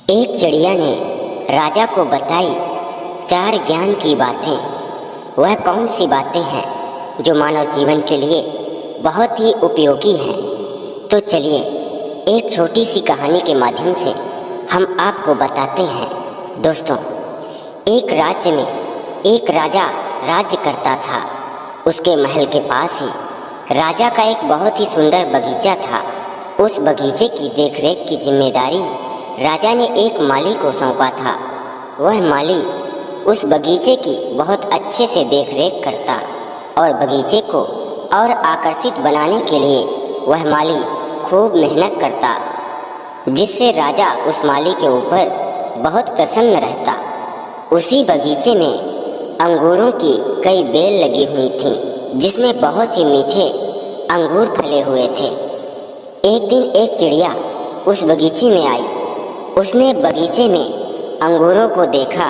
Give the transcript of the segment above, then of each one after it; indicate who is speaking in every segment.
Speaker 1: एक चिड़िया ने राजा को बताई 4 ज्ञान की बातें। वह कौन सी बातें हैं जो मानव जीवन के लिए बहुत ही उपयोगी हैं? तो चलिए एक छोटी सी कहानी के माध्यम से हम आपको बताते हैं। दोस्तों, एक राज्य में एक राजा राज्य करता था। उसके महल के पास ही राजा का एक बहुत ही सुंदर बगीचा था। उस बगीचे की देखरेख की जिम्मेदारी राजा ने एक माली को सौंपा था। वह माली उस बगीचे की बहुत अच्छे से देखरेख करता और बगीचे को और आकर्षित बनाने के लिए वह माली खूब मेहनत करता, जिससे राजा उस माली के ऊपर बहुत प्रसन्न रहता। उसी बगीचे में अंगूरों की कई बेल लगी हुई थीं, जिसमें बहुत ही मीठे अंगूर फले हुए थे। एक दिन एक चिड़िया उस बगीचे में आई। उसने बगीचे में अंगूरों को देखा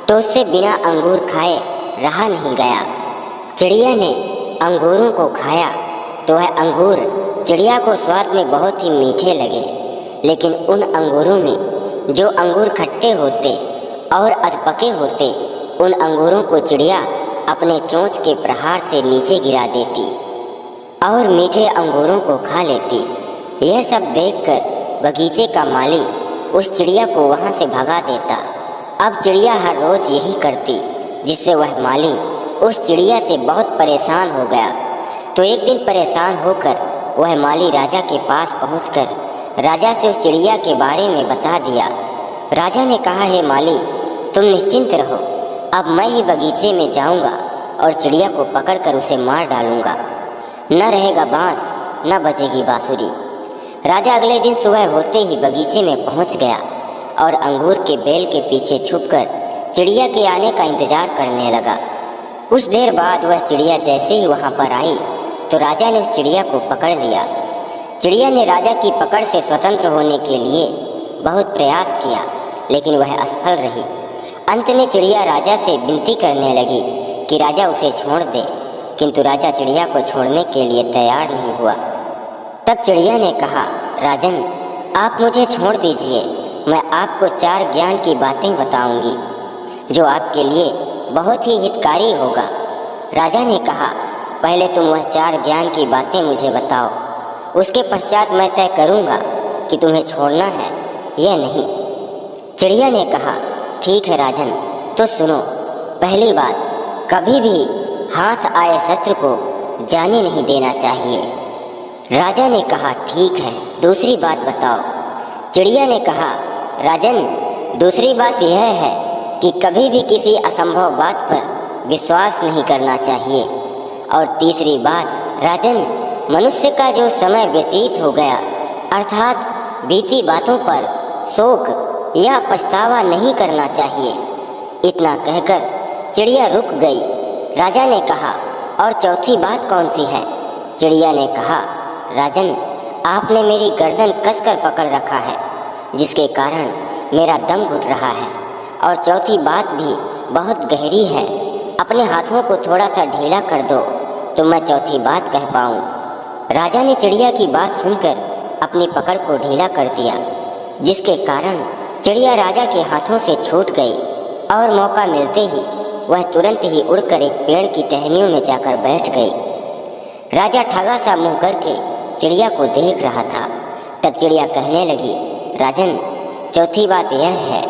Speaker 1: तो उससे बिना अंगूर खाए रहा नहीं गया। चिड़िया ने अंगूरों को खाया तो वह अंगूर चिड़िया को स्वाद में बहुत ही मीठे लगे, लेकिन उन अंगूरों में जो अंगूर खट्टे होते और अधपके होते, उन अंगूरों को चिड़िया अपने चोंच के प्रहार से नीचे गिरा देती और मीठे अंगूरों को खा लेती। यह सब देखकर बगीचे का माली उस चिड़िया को वहाँ से भगा देता। अब चिड़िया हर रोज़ यही करती, जिससे वह माली उस चिड़िया से बहुत परेशान हो गया। तो एक दिन परेशान होकर वह माली राजा के पास पहुंचकर राजा से उस चिड़िया के बारे में बता दिया। राजा ने कहा, हे माली, तुम निश्चिंत रहो, अब मैं ही बगीचे में जाऊंगा और चिड़िया को पकड़कर उसे मार डालूंगा। न रहेगा बांस, न बजेगी बांसुरी। राजा अगले दिन सुबह होते ही बगीचे में पहुंच गया और अंगूर के बेल के पीछे छुपकर चिड़िया के आने का इंतजार करने लगा। कुछ देर बाद वह चिड़िया जैसे ही वहां पर आई तो राजा ने उस चिड़िया को पकड़ लिया। चिड़िया ने राजा की पकड़ से स्वतंत्र होने के लिए बहुत प्रयास किया, लेकिन वह असफल रही। अंत में चिड़िया राजा से विनती करने लगी कि राजा उसे छोड़ दे, किंतु राजा चिड़िया को छोड़ने के लिए तैयार नहीं हुआ। तब चिड़िया ने कहा, राजन, आप मुझे छोड़ दीजिए, मैं आपको 4 ज्ञान की बातें बताऊंगी जो आपके लिए बहुत ही हितकारी होगा। राजा ने कहा, पहले तुम वह 4 ज्ञान की बातें मुझे बताओ, उसके पश्चात मैं तय करूंगा कि तुम्हें छोड़ना है या नहीं। चिड़िया ने कहा, ठीक है राजन, तो सुनो। पहली बात, कभी भी हाथ आए शत्रु को जाने नहीं देना चाहिए। राजा ने कहा, ठीक है, दूसरी बात बताओ। चिड़िया ने कहा, राजन, दूसरी बात यह है कि कभी भी किसी असंभव बात पर विश्वास नहीं करना चाहिए। और तीसरी बात, राजन, मनुष्य का जो समय व्यतीत हो गया, अर्थात बीती बातों पर शोक या पछतावा नहीं करना चाहिए। इतना कहकर चिड़िया रुक गई। राजा ने कहा, और चौथी बात कौन सी है? चिड़िया ने कहा, राजन, आपने मेरी गर्दन कसकर पकड़ रखा है, जिसके कारण मेरा दम घुट रहा है। और चौथी बात भी बहुत गहरी है, अपने हाथों को थोड़ा सा ढीला कर दो तो मैं चौथी बात कह पाऊँ। राजा ने चिड़िया की बात सुनकर अपनी पकड़ को ढीला कर दिया, जिसके कारण चिड़िया राजा के हाथों से छूट गई और मौका मिलते ही वह तुरंत ही उड़कर एक पेड़ की टहनियों में जाकर बैठ गई। राजा ठगा सा मुँह करके चिड़िया को देख रहा था। तब चिड़िया कहने लगी, राजन, चौथी बात यह है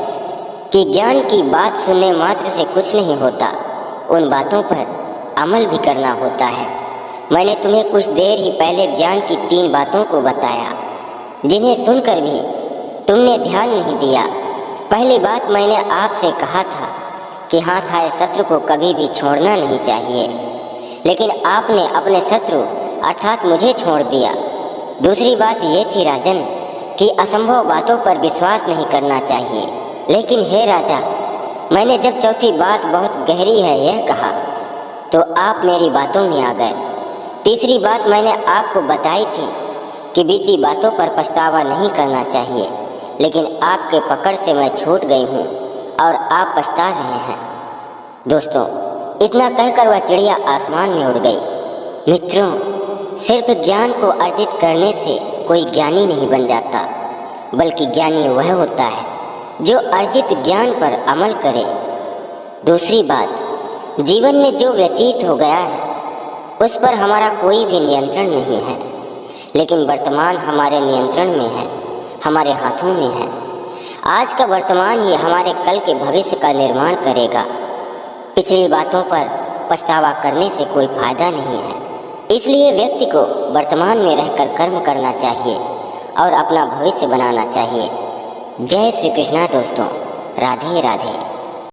Speaker 1: कि ज्ञान की बात सुनने मात्र से कुछ नहीं होता, उन बातों पर अमल भी करना होता है। मैंने तुम्हें कुछ देर ही पहले ज्ञान की 3 बातों को बताया, जिन्हें सुनकर भी तुमने ध्यान नहीं दिया। पहली बात, मैंने आपसे कहा था कि हाथ आए शत्रु को कभी भी छोड़ना नहीं चाहिए, लेकिन आपने अपने शत्रु अर्थात मुझे छोड़ दिया। दूसरी बात ये थी राजन कि असंभव बातों पर विश्वास नहीं करना चाहिए, लेकिन हे राजा, मैंने जब चौथी बात बहुत गहरी है यह कहा तो आप मेरी बातों में आ गए। तीसरी बात मैंने आपको बताई थी कि बीती बातों पर पछतावा नहीं करना चाहिए, लेकिन आपके पकड़ से मैं छूट गई हूँ और आप पछता रहे हैं। दोस्तों, इतना कहकर वह चिड़िया आसमान में उड़ गई। मित्रों, सिर्फ ज्ञान को अर्जित करने से कोई ज्ञानी नहीं बन जाता, बल्कि ज्ञानी वह होता है जो अर्जित ज्ञान पर अमल करे। दूसरी बात, जीवन में जो व्यतीत हो गया है उस पर हमारा कोई भी नियंत्रण नहीं है, लेकिन वर्तमान हमारे नियंत्रण में है, हमारे हाथों में है। आज का वर्तमान ही हमारे कल के भविष्य का निर्माण करेगा। पिछली बातों पर पछतावा करने से कोई फायदा नहीं है। इसलिए व्यक्ति को वर्तमान में रहकर कर्म करना चाहिए और अपना भविष्य बनाना चाहिए। जय श्री कृष्णा दोस्तों, राधे राधे।